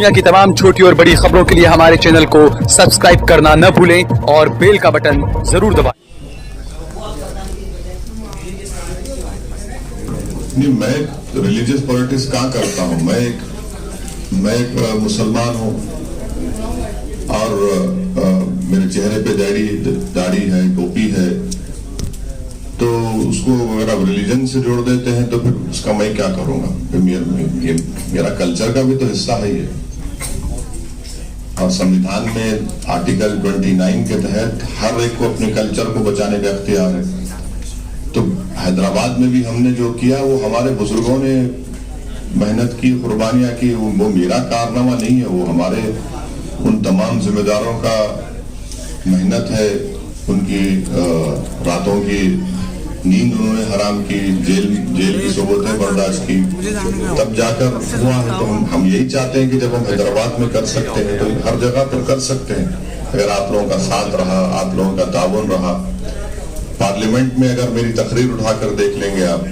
दुनिया की तमाम छोटी और बड़ी खबरों के लिए हमारे चैनल को सब्सक्राइब करना न भूलें और बेल का बटन जरूर दबाएं। नहीं, मैं रिलीजियस पॉलिटिक्स कहाँ करता हूँ। मैं एक मुसलमान हूँ और मेरे चेहरे पे दाढ़ी है, टोपी है, तो उसको अगर आप रिलीजन से जोड़ देते हैं तो फिर उसका मैं क्या करूंगा। मेरा कल्चर का भी तो हिस्सा है ये। और संविधान में आर्टिकल 29 के तहत हर एक को अपने कल्चर को बचाने का अख्तियार है। तो हैदराबाद में भी हमने जो किया वो हमारे बुजुर्गों ने मेहनत की, कुर्बानियां की। वो मेरा कारनामा नहीं है, वो हमारे उन तमाम जिम्मेदारों का मेहनत है। उनकी रातों की नींद उन्होंने हराम की, जेल की सोबतें बर्दाश्त की, तब जाकर हुआ है। तो हम यही चाहते हैं कि जब हम हैदराबाद में कर सकते हैं तो हर जगह पर कर सकते हैं, अगर आप लोगों का साथ रहा, आप लोगों का ताउन रहा। पार्लियामेंट में अगर मेरी तकरीर उठाकर देख लेंगे आप,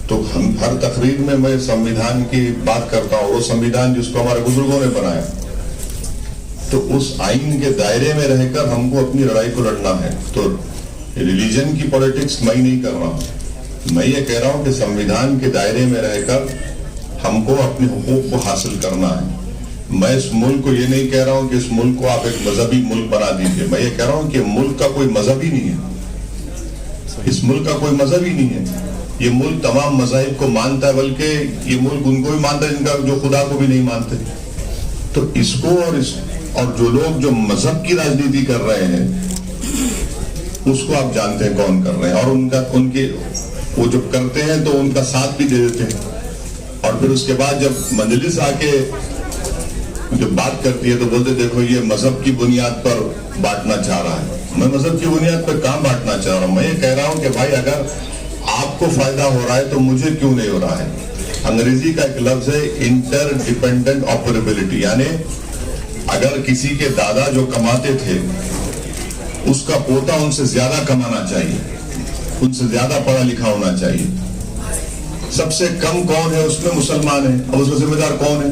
तो हम हर तकरीर में मैं संविधान की बात करता हूँ। वो संविधान जिसको हमारे बुजुर्गों ने बनाया, तो उस आइन के दायरे में रहकर हमको अपनी लड़ाई को लड़ना है। तो रिलीजन की पॉलिटिक्स मैं नहीं कर रहा हूं। मैं ये कह रहा हूं कि संविधान के दायरे में रहकर हमको अपने हुकूक को हासिल करना है। मैं इस मुल्क को ये नहीं कह रहा हूं कि इस मुल्क को आप एक मजहबी मुल्क बना दीजिए। मैं ये कह रहा हूं कि मुल्क का कोई मजहब ही नहीं है। इस मुल्क का कोई मजहब ही नहीं है। ये मुल्क तमाम मजाहिब को मानता है, बल्कि ये मुल्क उनको भी मानता है जिनका जो खुदा को भी नहीं मानते। तो इसको और जो लोग जो मजहब की राजनीति कर रहे हैं उसको आप जानते हैं कौन कर रहे हैं। और उनके वो जब करते हैं तो उनका साथ भी दे देते हैं। और फिर उसके बाद जब मजलिस आके जब बात करती है तो बोलते देखो ये मजहब की बुनियाद पर बांटना चाह रहा है। मैं मजहब की बुनियाद पर कहां बांटना चाह रहा हूं। मैं ये कह रहा हूं कि भाई अगर आपको फायदा हो रहा है तो मुझे क्यों नहीं हो रहा है। अंग्रेजी का एक लफ्ज है इंटर डिपेंडेंट ऑपरेबिलिटी, यानी अगर किसी के दादा जो कमाते थे उसका पोता उनसे ज्यादा कमाना चाहिए, उनसे ज्यादा पढ़ा लिखा होना चाहिए। सबसे कम कौन है उसमें मुसलमान है, और उसका जिम्मेदार कौन है,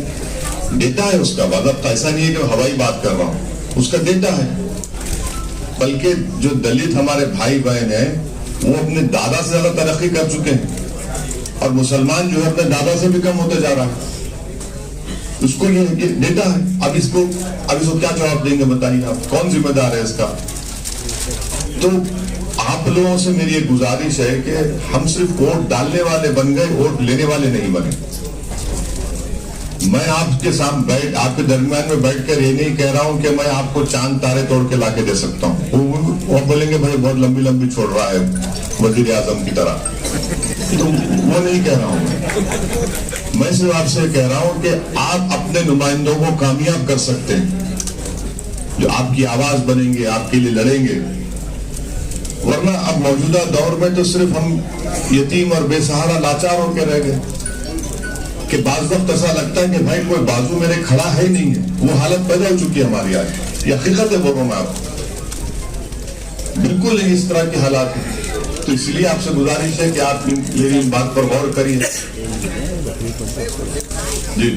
डेटा है उसका। मतलब ऐसा नहीं है कि हवाई बात कर रहा हूं, उसका डेटा है। बल्कि जो दलित हमारे भाई बहन हैं वो अपने दादा से ज्यादा तरक्की कर चुके हैं, और मुसलमान जो है अपने दादा से भी कम होते जा रहा है। उसको ये डेटा है। अब इसको क्या जवाब देंगे बताइए आप, कौन जिम्मेदार है इसका। तो आप लोगों से मेरी एक गुजारिश है कि हम सिर्फ वोट डालने वाले बन गए, वोट लेने वाले नहीं बने। मैं आपके सामने आपके दरमियान में बैठकर ये नहीं कह रहा हूं कि मैं आपको चांद तारे तोड़ के लाके दे सकता हूं। वो बोलेंगे भाई बहुत लंबी लंबी छोड़ रहा है वजीर आजम की तरह, तो वो नहीं कह रहा हूं। मैं सिर्फ आपसे कह रहा हूं कि आप अपने नुमाइंदों को कामयाब कर सकते हैं, जो आपकी आवाज बनेंगे, आपके लिए लड़ेंगे। वरना अब मौजूदा दौर में तो सिर्फ हम यतीम और बेसहारा लाचार होकर रह गए कि बाज वक्त ऐसा लगता है कि भाई कोई बाजू मेरे खड़ा है नहीं है। वो हालत पैदा हो चुकी है हमारी आज। ये हकीकत है, बोल रहा हूं मैं आपको, बिल्कुल नहीं इस तरह के हालात हैं। तो इसलिए आपसे गुजारिश है कि आप मेरी इन बात पर गौर करिए। जी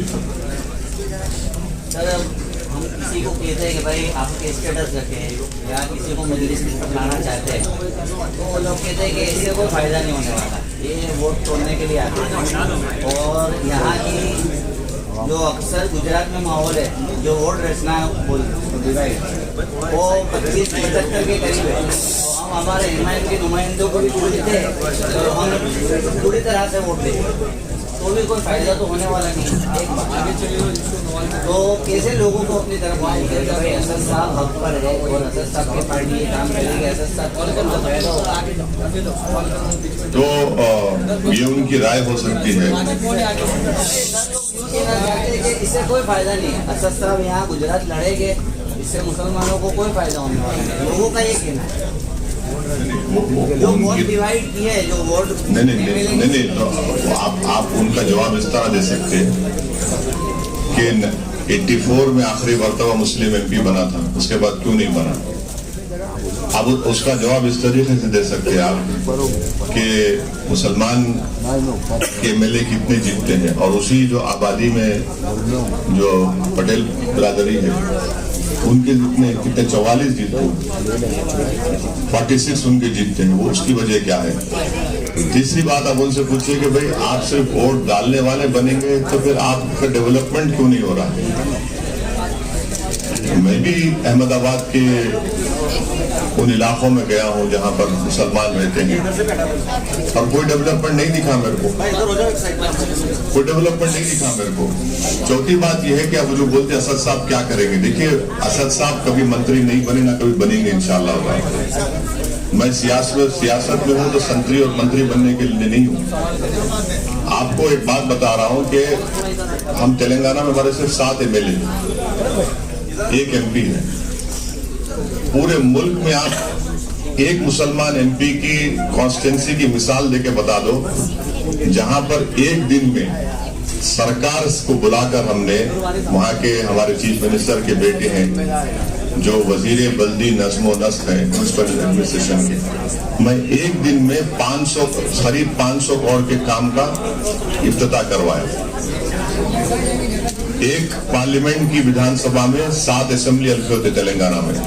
हम किसी को कहते हैं कि भाई आपके स्टेटस रखें या किसी को मजलिस में लाना चाहते हैं, तो वो लोग कहते हैं कि इससे कोई फायदा नहीं होने वाला, ये वोट तोड़ने के लिए आते हैं। और यहाँ की जो अक्सर गुजरात में माहौल है, जो वोट रचना वो 25-75 के करीब है। तो हम हमारे हिमायत के नुमाइंदों को भी वोट देते हैं, तो हम पूरी तरह से वोट देते तो भी कोई फायदा तो होने वाला नहीं। एक तो कैसे लोगों को अपनी तरफ आएंगे कि भाई असद साहब हक पर है और असद साहब की पार्टी काम करेगी, असद साहब को फायदा होगा। तो ये उनकी राय हो सकती है। इससे कोई फायदा नहीं है। असद साहब यहाँ गुजरात लड़ेंगे, इससे मुसलमानों को कोई फायदा होने वाला नहीं। लोगों का ये कहना है जो वोट डिवाइड किए, जो वोट नहीं तो आप उनका जवाब इस तरह दे सकते हैं कि 84 में आखिरी मरतबा मुस्लिम MP बना था, उसके बाद क्यों नहीं बना। अब उसका जवाब इस तरीके से दे सकते हैं आप कि मुसलमान के एमएलए कितने जीतते हैं, और उसी जो आबादी में जो पटेल बिरादरी है उनके कितने 44 जीतते हैं, 46 उनके जीतते हैं, वो उसकी वजह क्या है। तीसरी बात आप उनसे पूछिए कि भाई आप सिर्फ वोट डालने वाले बनेंगे तो फिर आपका डेवलपमेंट क्यों नहीं हो रहा है। मैं भी अहमदाबाद के उन इलाकों में गया हूं जहां पर मुसलमान रहते हैं और कोई डेवलपमेंट नहीं दिखा मेरे को, कोई डेवलपमेंट नहीं दिखा मेरे को। चौथी बात यह है कि अब जो बोलते हैं असद साहब क्या करेंगे, देखिए असद साहब कभी मंत्री नहीं बने ना कभी बनेंगे इंशाअल्लाह। मैं सियासत में हूं तो संतरी और मंत्री बनने के लिए नहीं हूं। आपको एक बात बता रहा हूं कि हम तेलंगाना में हमारे सिर्फ 7 एमएलए, 1 एमपी है। पूरे मुल्क में आप एक मुसलमान एमपी की कॉन्स्टिट्यूंसी की मिसाल देके बता दो जहां पर एक दिन में सरकार को बुलाकर हमने वहां के हमारे चीफ मिनिस्टर के बेटे हैं जो वजीर बल्दी नज़्म व नस्क हैं म्युनिसिपल एडमिनिस्ट्रेशन के, मैं एक दिन में करीब 500 करोड़ के काम का इफ्तिताह करवाया। एक पार्लियामेंट की विधानसभा में 7 असेंबली हल्के होते तेलंगाना में।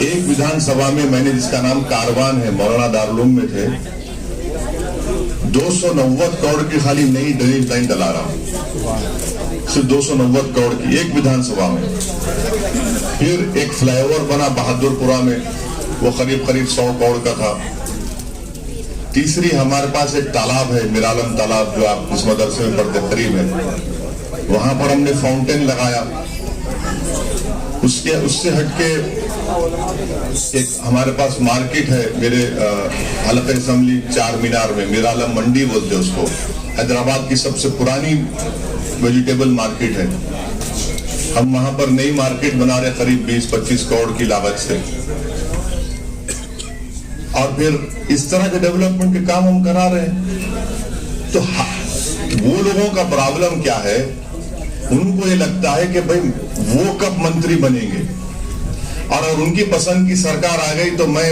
एक विधानसभा में मैंने जिसका नाम कारवान है मौलाना दारुल में थे, 290 करोड़ की खाली नई ड्रेनेज लाइन डला रहा हूं, सिर्फ 290 करोड़ की एक विधानसभा में। फिर एक फ्लाईओवर बना बहादुरपुरा में, वो करीब 100 करोड़ का था। तीसरी हमारे पास एक तालाब है मिरालम तालाब, जो आप इस मदरसे में पढ़ते करीब है, वहां पर हमने फाउंटेन लगाया। उससे हटके एक हमारे पास मार्केट है मेरे हलक़े असेंबली 4 मीनार में, मिरालम मंडी बोलते हैं उसको, हैदराबाद की सबसे पुरानी वेजिटेबल मार्केट है। हम वहां पर नई मार्केट बना रहे करीब 20-25 करोड़ की लागत से। और फिर इस तरह के डेवलपमेंट के काम हम करा रहे हैं। तो वो लोगों का प्रॉब्लम क्या है, उनको ये लगता है कि भाई वो कब मंत्री बनेंगे, और अगर उनकी पसंद की सरकार आ गई तो मैं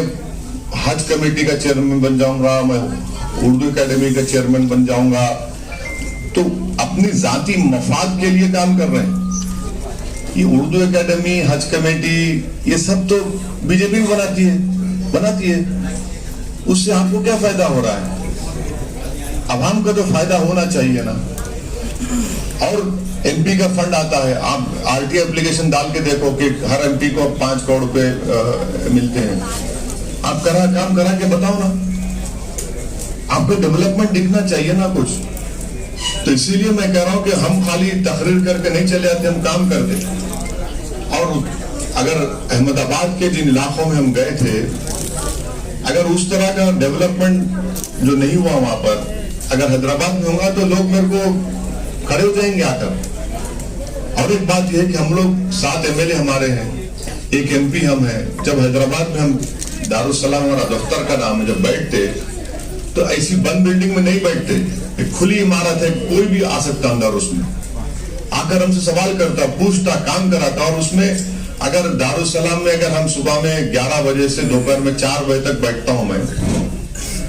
हज कमेटी का चेयरमैन बन जाऊंगा, मैं उर्दू एकेडमी का चेयरमैन बन जाऊंगा। तो अपनी जाती मफाद के लिए काम कर रहे हैं। ये उर्दू एकेडमी, हज कमेटी, ये सब तो बीजेपी भी बनाती है। उससे आपको क्या फायदा हो रहा है? अवाम का तो फायदा होना चाहिए ना। और एमपी का फंड आता है, आप आरटी एप्लीकेशन डाल के देखो कि हर एमपी को 5 करोड़ रुपए मिलते हैं। आप काम करा के बताओ ना, आपको डेवलपमेंट दिखना चाहिए ना कुछ। तो इसीलिए मैं कह रहा हूं कि हम खाली तकरीर करके नहीं चले जाते, हम काम करते। और अगर अहमदाबाद के जिन इलाकों में हम गए थे, अगर उस तरह का डेवलपमेंट जो नहीं हुआ वहां पर, अगर हैदराबाद में होगा तो लोग मेरे को खड़े हो जाएंगे आकर। और एक बात यह है कि हम लोग 7 एमएलए हमारे हैं, 1 एमपी हम हैं। जब हैदराबाद में हम दारुसलाम हमारा दफ्तर का नाम है, जब बैठते तो ऐसी बंद बिल्डिंग में नहीं बैठते, एक खुली इमारत है, कोई भी आ सकता अंदर, उसमें आकर हमसे सवाल करता, पूछता, काम कराता। और उसमें अगर दारुसलाम में अगर हम सुबह में 11 बजे से दोपहर में 4 बजे तक बैठता हूं मैं,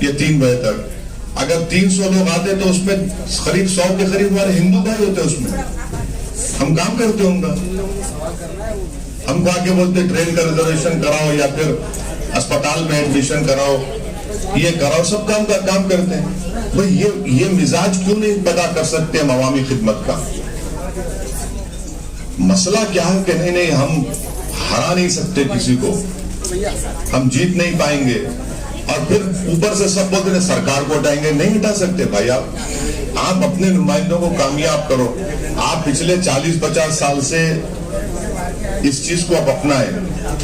या 3 बजे तक, अगर 300 लोग आते तो उसमें करीब 100 के करीब हमारे हिंदू भाई होते, उसमें हम काम करते होंगे। हमको आके बोलते ट्रेन का रिजर्वेशन कराओ, या फिर अस्पताल में एडमिशन कराओ, ये कराओ, सब काम करते हैं। भाई ये मिजाज क्यों नहीं पैदा कर सकते हम अवामी खिदमत का? मसला क्या है कि नहीं हम हरा नहीं सकते किसी को, हम जीत नहीं पाएंगे। और फिर ऊपर से सब बोलते हैं सरकार को हटाएंगे, नहीं हटा सकते भाई। आप अपने नुमाइंदों को कामयाब करो। आप पिछले 40-50 साल से इस चीज को आप अपनाए,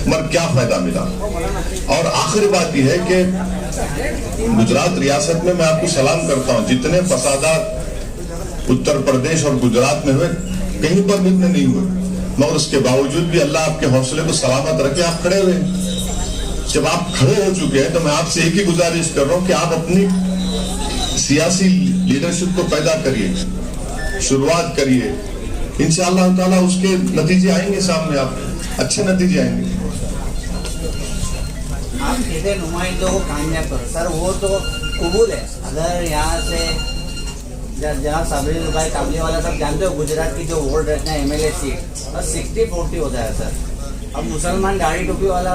मगर क्या फायदा मिला? और आखिरी बात यह है कि गुजरात रियासत में मैं आपको सलाम करता हूं, जितने फसादात उत्तर प्रदेश और गुजरात में हुए कहीं पर भी इतने नहीं हुए, मगर उसके बावजूद भी अल्लाह आपके हौसले को सलामत रखे, आप खड़े हुए। जब आप खड़े हो चुके हैं तो मैं आपसे एक ही गुजारिश कर रहा हूं कि आप अपनी सियासी लीडरशिप को पैदा करिए, शुरुआत करिए। इंशाअल्लाह ताला उसके नतीजे आएंगे सामने, आप अच्छे नतीजे आएंगे। आप कहते नुमाइंदों को कामयाब करो, सर वो तो कबूल है। अगर यहाँ से जहाँ सबरीन भाई काबली वाला सब जानते हो, गुजरात की जो वोट रहता है MLA सीट और 60-40 होता है सर। अब मुसलमान दाढ़ी टोपी वाला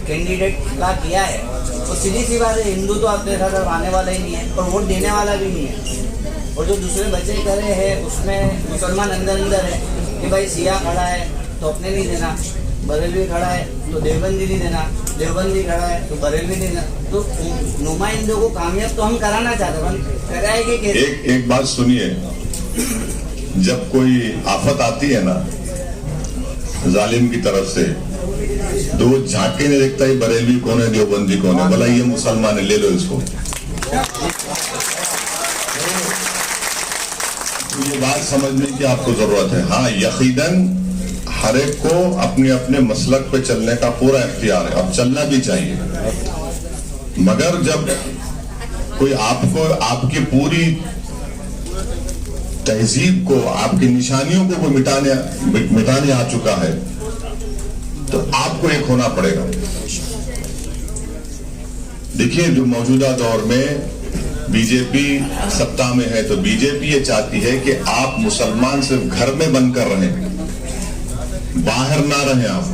कैंडिडेट का किया है तो सीधी सी बात है, हिंदू तो आपके साथ आने वाला ही नहीं है और वोट देने वाला भी नहीं है। और जो दूसरे बच्चे करे हैं उसमें मुसलमान अंदर है कि भाई सिया खड़ा है तो अपने नहीं देना, बरेलवी खड़ा है तो देवबंदी नहीं देना, देवबंदी खड़ा है तो बरेलवी नहीं देना। तो नुमाइंदों को कामयाब तो हम कराना चाहते हैं, कराएंगे कैसे? एक बात सुनिए, जब कोई आफत आती है ना जालिम की तरफ से, तो वो झांक के नहीं देखता ही बरेलवी कौन है देवबंदी कौन है, बोला ये मुसलमान है ले लो इसको। तो ये बात समझने की आपको जरूरत है। हाँ, यकीनन हर एक को अपने अपने मसलक पे चलने का पूरा इख्तियार है, अब चलना भी चाहिए। मगर जब कोई आपको आपकी पूरी तहजीब को, आपकी निशानियों को मिटाने आ चुका है, तो आपको एक होना पड़ेगा। देखिए, जो मौजूदा दौर में बीजेपी सत्ता में है, तो बीजेपी ये चाहती है कि आप मुसलमान सिर्फ घर में बंद कर रहे हैं, बाहर ना रहे, आप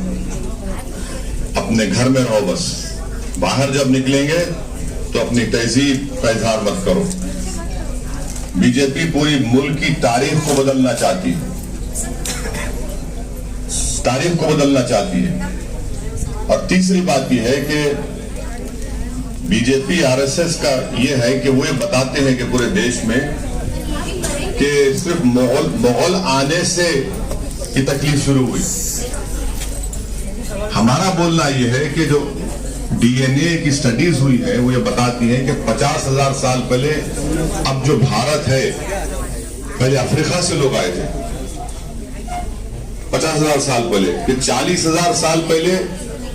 अपने घर में रहो बस। बाहर जब निकलेंगे तो अपनी तहजीब का इजहार मत करो। बीजेपी पूरी मुल्क की तारीख को बदलना चाहती है, तारीख को बदलना चाहती है। और तीसरी बात यह है कि बीजेपी RSS का यह है कि वो ये बताते हैं कि पूरे देश में कि सिर्फ मुगल आने से की तकलीफ शुरू हुई। हमारा बोलना यह है कि जो DNA की स्टडीज हुई है वो ये बताती है कि 50,000 साल पहले, अब जो भारत है, पहले अफ्रीका से लोग आए थे 50,000 साल पहले, फिर 40,000 साल पहले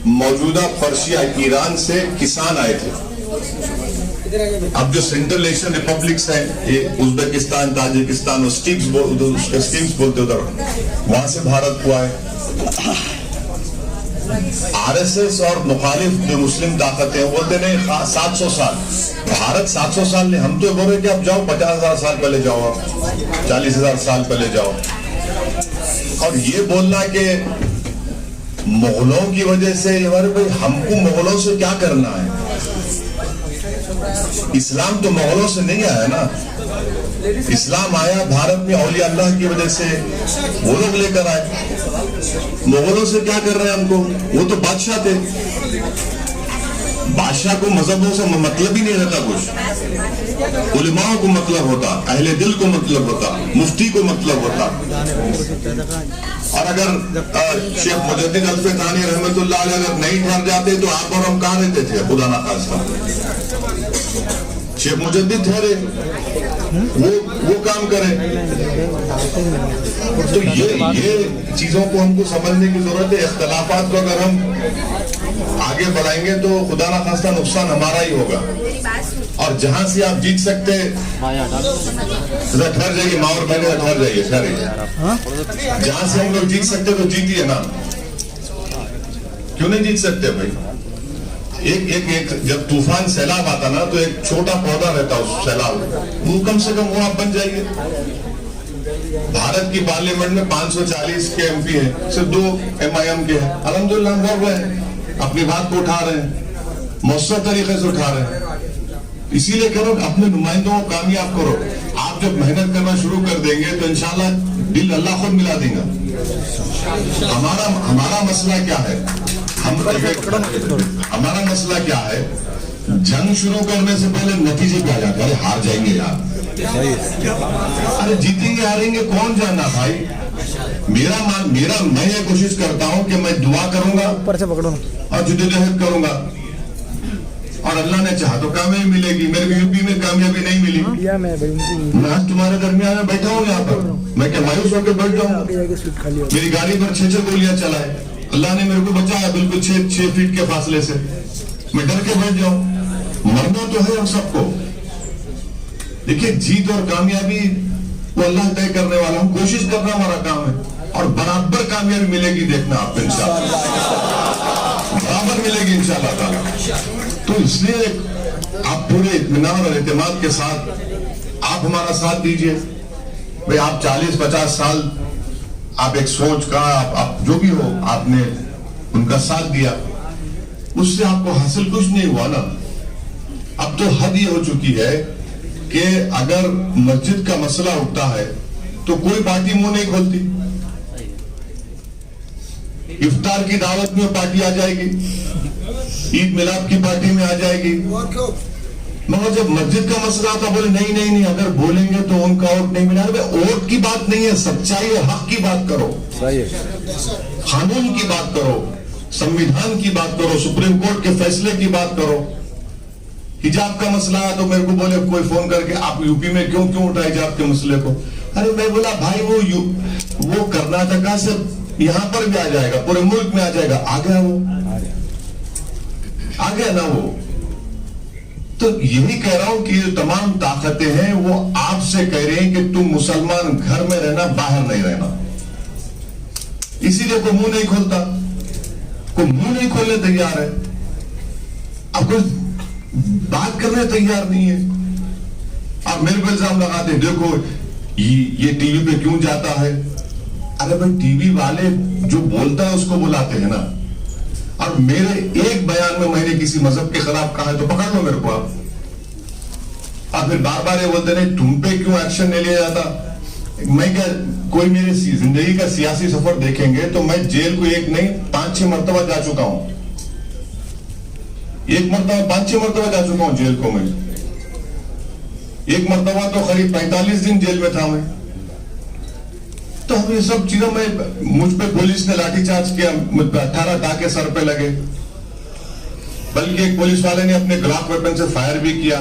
मौजूदा पर्शिया ईरान से किसान आए थे। अब जो सेंट्रल एशियन रिपब्लिक्स हैं, ये उज्बेकिस्तान, ताजिकिस्तान, स्टीम्स बोलते उधर, वहां से भारत को आए। RSS और मुखालिफ जो मुस्लिम ताकतें बोलते नहीं 700 साल, भारत 700 साल नहीं, हम तो बोल रहे कि आप जाओ 50,000 साल पहले जाओ, आप 40,000 साल पहले जाओ। और ये बोलना कि मुगलों की वजह से, अरे भाई हमको मुगलों से क्या करना है? इस्लाम तो मुगलों से नहीं आया ना, इस्लाम आया भारत में औलिया अल्लाह की वजह से, वो लोग लेकर आए। मुगलों से क्या कर रहे हैं हमको? वो तो बादशाह थे, बादशाह को मजहबों से मतलब ही नहीं रहता कुछ, उलमाओं को मतलब होता, अहले दिल को मतलब होता, मुफ्ती को मतलब होता। और अगर शेख मुजद्दिद अल्फे थानी रहमतुल्लाह अलैह अगर नहीं ठहर जाते तो आप और हम कहाँ रहते थे? खुदा ना खास्ता शेख मुजद्दिद ठहरे, वो काम करे। तो ये चीजों को हमको समझने की जरूरत है। इख्तलाफात को अगर हम आगे बढ़ाएंगे तो खुदा ना खास्ता नुकसान हमारा ही होगा। और जहां से आप जीत सकते, ठहर जाइए, माँ और बहने ठहर जाइए, ठहरिए। जहां से हम लोग जीत सकते तो जीतिए ना, क्यों नहीं जीत सकते भाई? एक जब तूफान सैलाब आता ना, तो एक छोटा पौधा रहता है उस सैलाब में, वो कम से कम वो आप बन जाइए। भारत की पार्लियामेंट में 540 के MP है, सिर्फ 2 MIM के हैं। अल्हम्दुलिल्लाह हम कर रहे हैं, अपनी बात को उठा रहे हैं, मौसर तरीके से उठा रहे हैं। इसीलिए करो, अपने नुमाइंदों को कामयाब करो। आप जब मेहनत करना शुरू कर देंगे तो इंशाल्लाह दिल अल्लाह खुद मिला देगा। हमारा मसला क्या है? हमारा मसला क्या है? जंग शुरू करने से पहले नतीजे पे आ जाते, अरे हार जाएंगे यार, अरे जीतेंगे हारेंगे कौन जाना भाई। मैं ये कोशिश करता हूँ कि मैं दुआ करूंगा और जिद्दोजहद करूंगा, और अल्लाह ने चाहा तो कामयाबी मिलेगी। मेरे को यूपी में कामयाबी नहीं मिली, मैं आज तुम्हारे दरमियान में बैठा हूँ यहाँ पर, मैं क्या मायूस होकर बैठ जाऊँ? मेरी गाड़ी पर 6 गोलियां चलाए, अल्लाह ने मेरे को बचाया बिल्कुल 6 फीट के फासले से, मैं डर के बैठ जाऊं? मरना तो है हम सबको। देखिए, जीत और कामयाबी वो अल्लाह तय करने वाला, हम कोशिश करना हमारा काम है, और बराबर कामयाबी मिलेगी, देखना आप इंशाअल्लाह। बराबर मिलेगी इंशाल्लाह ताला। तो इसलिए आप पूरे इत्मीनान और एतमाद के साथ आप हमारा साथ दीजिए। भाई आप 40-50 साल आप एक सोच का आप जो भी हो आपने उनका साथ दिया, उससे आपको हासिल कुछ नहीं हुआ ना। अब तो हद ये हो चुकी है कि अगर मस्जिद का मसला उठता है तो कोई पार्टी मुंह नहीं खोलती। इफ्तार की दावत में पार्टी आ जाएगी, ईद मिलाद की पार्टी में आ जाएगी, मगर जब मस्जिद का मसला था बोले नहीं नहीं नहीं, अगर बोलेंगे तो उनका वोट नहीं मिला। वोट की बात नहीं है, सच्चाई और हक की बात करो, कानून की बात करो, संविधान की बात करो, सुप्रीम कोर्ट के फैसले की बात करो। हिजाब का मसला है तो मेरे को बोले कोई फोन करके आप यूपी में क्यों उठाए हिजाब के मसले को। अरे मैं बोला भाई वो कर्नाटका से यहां पर भी आ जाएगा, पूरे मुल्क में आ जाएगा, आ गया ना वो। तो यही कह रहा हूं कि जो तमाम ताकतें हैं वो आपसे कह रही हैं कि तुम मुसलमान घर में रहना, बाहर नहीं रहना। इसीलिए कोई मुंह नहीं खोलता, कोई मुंह नहीं खोलने तैयार है, अब कोई बात करने तैयार नहीं है। आप मेरे को इल्जाम लगाते, देखो ये टीवी पे क्यों जाता है। अरे भाई टीवी वाले जो बोलता है उसको बुलाते हैं ना। और मेरे एक बयान में मैंने किसी मजहब के खिलाफ कहा है तो पकड़ लो मेरे को आप फिर बार बार ये बोलते नहीं तुम पे क्यों एक्शन नहीं लिया जाता। मैं क्या, कोई मेरे जिंदगी का सियासी सफर देखेंगे तो मैं जेल को एक नहीं 5-6 मरतबा जा चुका हूं। एक मरतबा 5-6 मरतबा जा चुका हूं जेल को मैं। एक मरतबा तो करीब 45 दिन जेल में था मैं। तो हम ये सब चीजों में मुझ पे पुलिस ने लाठीचार्ज किया, मुझ पे 18 टाके सर पे लगे, बल्कि एक पुलिस वाले ने अपने ग्लास वेपन से फायर भी किया।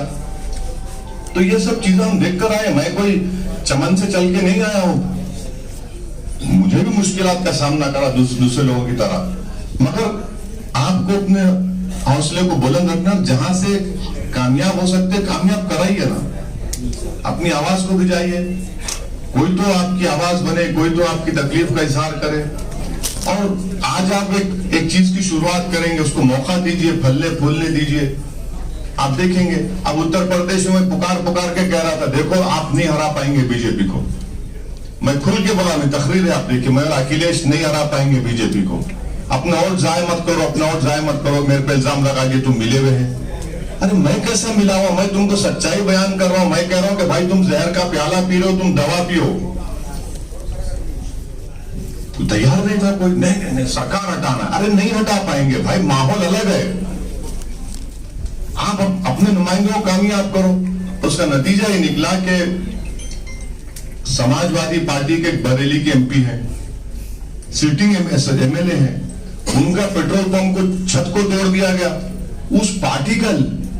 तो ये सब चीजें हम देख कर आए, मैं कोई चमन से चल के नहीं आया हूं। मुझे भी मुश्किलात का सामना करा दूसरे लोगों की तरह, मगर आपको अपने हौसले को बुलंद रखना, जहां से कामयाब हो सकते कामयाब कराइए ना, अपनी आवाज को गिराइए। कोई तो आपकी आवाज बने, कोई तो आपकी तकलीफ का इजहार करे। और आज आप एक चीज की शुरुआत करेंगे, उसको मौका दीजिए, फलने फूलने दीजिए, आप देखेंगे। अब उत्तर प्रदेश में पुकार के कह रहा था, देखो आप नहीं हरा पाएंगे बीजेपी को। मैं खुल के बोला, मैं तकरीर है आप देखिए, मैं अखिलेश नहीं हरा पाएंगे बीजेपी को। अपना वोट जाए मत करो, अपना वोट जाए मत करो, मेरे पे इल्जाम लगा दिए तुम मिले हुए हैं। अरे मैं कैसा मिला हुआ, मैं तुमको सच्चाई बयान कर रहा हूं। मैं कह रहा हूं कि भाई तुम जहर का प्याला पी रहे हो, तुम दवा पियो। तो तैयार नहीं था कोई, नहीं सरकार हटाना। अरे नहीं हटा पाएंगे भाई, माहौल अलग है। आप अपने नुमाइंदों को कामयाब करो। उसका नतीजा ये निकला कि समाजवादी पार्टी के बरेली के एमपी हैं, सिटिंग एमएलए हैं, उनका पेट्रोल पंप को छत को तोड़ दिया गया। उस पार्टी का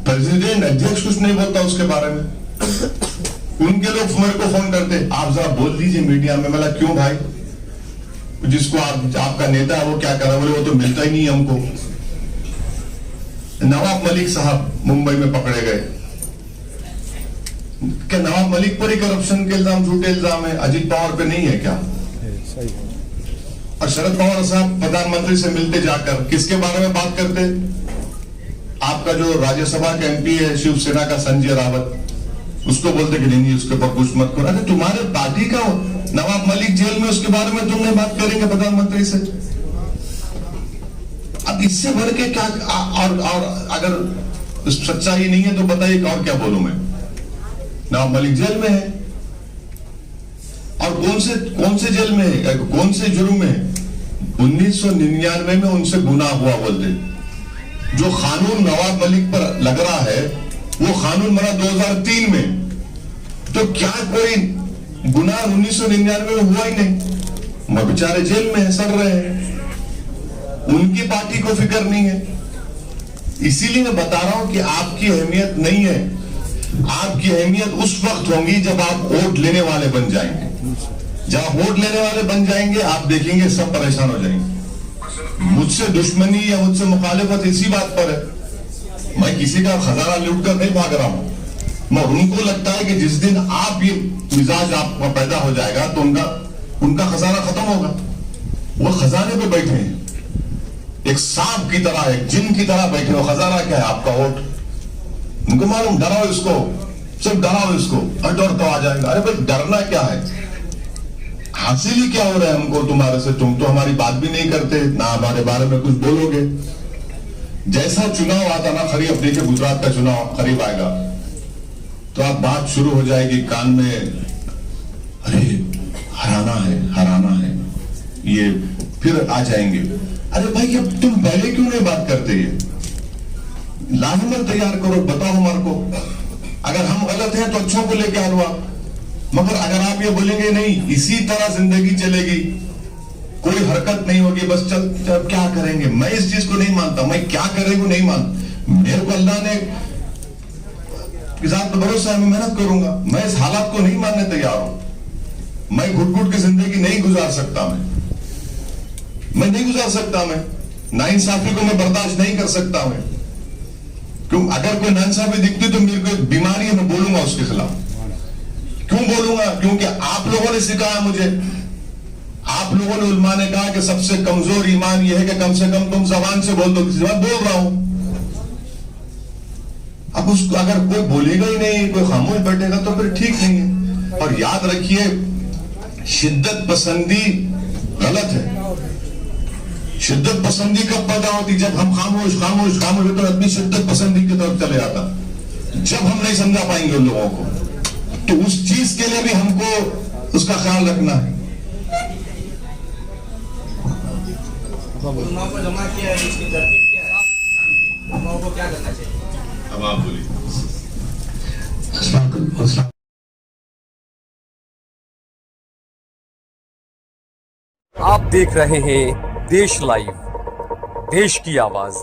प्रेसिडेंट अध्यक्ष कुछ नहीं बोलता उसके बारे में। उनके लोग मेरे को फोन करते, आप जरा बोल दीजिए मीडिया में। बोला क्यों भाई, जिसको आपका नेता है वो क्या कर रहा है। बोले वो तो मिलता ही नहीं हमको। नवाब मलिक साहब मुंबई में पकड़े गए, क्या नवाब मलिक पर ही करप्शन के इल्जाम, झूठे इल्जाम है, अजीत पवार पे नहीं है क्या। और शरद पवार साहब प्रधानमंत्री से मिलते जाकर किसके बारे में बात करते, आपका जो राज्यसभा का एमपी है शिवसेना का संजय रावत, उसको बोलते कि नहीं उसके ऊपर कुछ मत करो। अरे तुम्हारे पार्टी का नवाब मलिक जेल में, उसके बारे में तुमने बात करेंगे प्रधानमंत्री से। अब इससे बढ़ के क्या, और अगर सच्चाई नहीं है तो बताइए और क्या बोलूं मैं। नवाब मलिक जेल में है, और कौन से जेल में है, कौन से जुर्म में है। 1999 में उनसे गुनाह हुआ बोलते। जो कानून नवाब मलिक पर लग रहा है वो कानून बना 2003 में। तो क्या कोई गुनाह 1999 में हुआ ही नहीं। वो बेचारे जेल में है, सड़ रहे हैं, उनकी पार्टी को फिक्र नहीं है। इसीलिए मैं बता रहा हूं कि आपकी अहमियत नहीं है। आपकी अहमियत उस वक्त होगी जब आप वोट लेने वाले बन जाएंगे। जब आप वोट लेने वाले बन जाएंगे, आप देखेंगे सब परेशान हो जाएंगे। मुझसे दुश्मनी या मुझसे मुखालिफत इसी बात पर है, मैं किसी का खजाना लूट कर नहीं भाग रहा हूं। मगर उनको लगता है कि जिस दिन आप ये मिजाज आपका पैदा हो जाएगा तो उनका खजाना खत्म होगा। वो खजाने पे बैठे हैं। एक सांप की तरह, एक जिन की तरह बैठे हो। खजाना क्या है? आपका वोट। उनको मालूम, डराओ इसको, सिर्फ डराओ इसको, हट और तो आ जाएगा। अरे भाई डरना क्या है? हासिल ही क्या हो रहा है हमको तुम्हारे से? तुम तो हमारी बात भी नहीं करते, ना हमारे बारे में कुछ बोलोगे। जैसा चुनाव आता ना, करीब देखिए गुजरात का चुनाव करीब आएगा तो आप बात शुरू हो जाएगी कान में, अरे हराना है, हराना है, ये फिर आ जाएंगे। अरे भाई अब तुम पहले क्यों नहीं बात करते? ये लाजमत तैयार करो, बताओ हमारे को। अगर हम गलत हैं तो अच्छों को लेके आलवा, मगर अगर आप ये बोलेंगे नहीं इसी तरह जिंदगी चलेगी, कोई हरकत नहीं होगी, बस चल क्या करेंगे? मैं इस चीज को नहीं मानता। मैं क्या करेंगे नहीं मानता। मेरे को अल्लाह ने के साथ भरोसा है, मैं मेहनत करूंगा। मैं इस हालात को नहीं मानने तैयार हूं। मैं घुट घुट की जिंदगी नहीं गुजार सकता। मैं नहीं गुजार सकता। मैं नाइंसाफी को मैं बर्दाश्त नहीं कर सकता। मैं क्यों? अगर कोई नाइंसाफी दिखती तो मेरे को एक बीमारी है, मैं बोलूंगा उसके खिलाफ। क्यों बोलूंगा? क्योंकि आप लोगों ने सिखाया मुझे। आप लोगों ने, उलमा ने कहा कि सबसे कमजोर ईमान यह है कि कम से कम तुम जबान से बोल दो। किसी बात बोल रहा हूं। अब उसको अगर कोई बोलेगा ही नहीं, कोई खामोश बैठेगा तो फिर ठीक नहीं है। और याद रखिए, शिद्दत पसंदी गलत है। शिद्दत पसंदी कब पैदा होती? जब हम खामोश खामोश खामोश तो आदमी शिद्दत पसंदी की तरफ चले जाता। जब हम नहीं समझा पाएंगे उन लोगों को, तो उस चीज के लिए भी हमको उसका ख्याल रखना है। उलमा को जमा किया है, इसकी तरकीब क्या है? उलमा को क्या करना चाहिए? अब आप बोलिए। आप देख रहे हैं देश लाइव, देश की आवाज।